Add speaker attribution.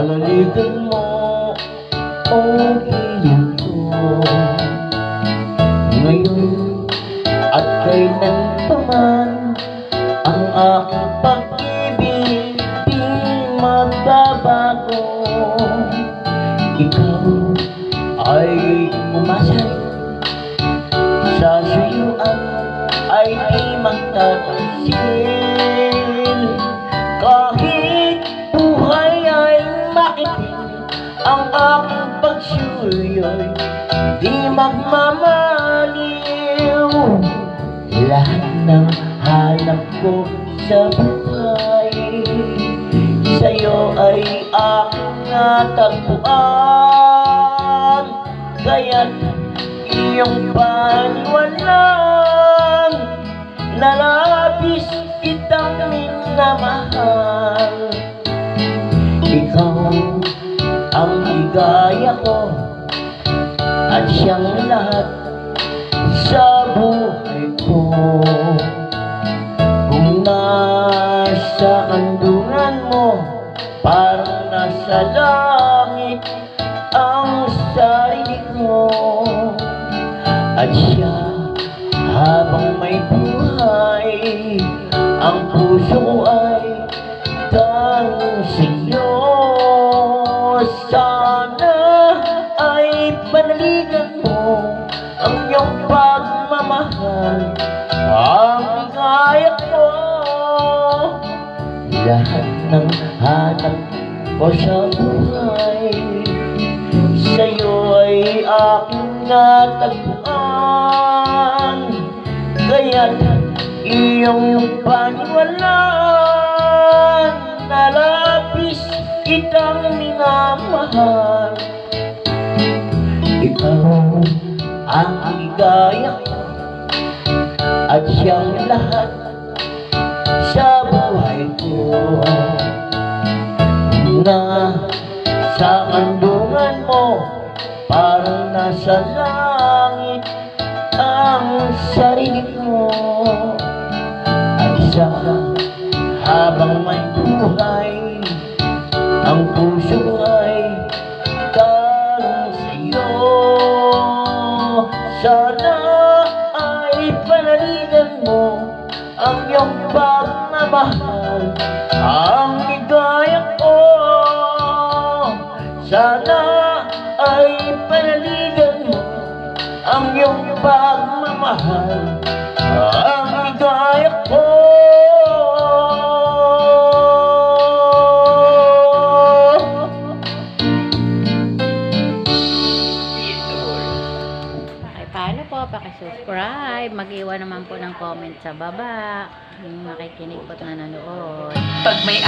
Speaker 1: panaligan mo o piling ko. Ngayon at kailan pa man ang aking pag-ibig di magbabago. Ikaw ay umasay sa suyuan ay di magtatasil. Kahit buhay ay makitin, ang aking pagsuyo'y di magmamaliw. Lahat ng hanap ko sa buhay sa'yo ay aking natagpuan. Kaya't iyong paniwalang nalabis kitang minamahal. Ikaw ang ligaya ko at siyang lahat sa buhay ko. Kung nasa kandungan mo, parang nasa langit ang sarili ko. At siya habang may buhay, ang puso ko ay tanong sa'yo. Sana ay panaligan mo ang iyong pagmamahal, ang ligaya ko. Lahat ng hanap ko sa buhay sa'yo ay aking natagpuan. Kaya't iyong paniwalaan, nalabis kitang minamahal. Ikaw ang ligaya ko at siyang lahat sa buhay ko. Na sa kandungan mo, parang nasa langit ang sarili ko. At siya habang may buhay, ang puso ko ay tanong sa'yo. Sana ay panaligan mo ang iyong pagmamahal, ang ligaya ko. Sana ay panaligan mo ang iyong pagmamahal, ang ligaya ko.
Speaker 2: Paano po, pakisubscribe, mag-iwan naman po ng comment sa baba, yung makikinig po at nanonood.
Speaker 3: Pag may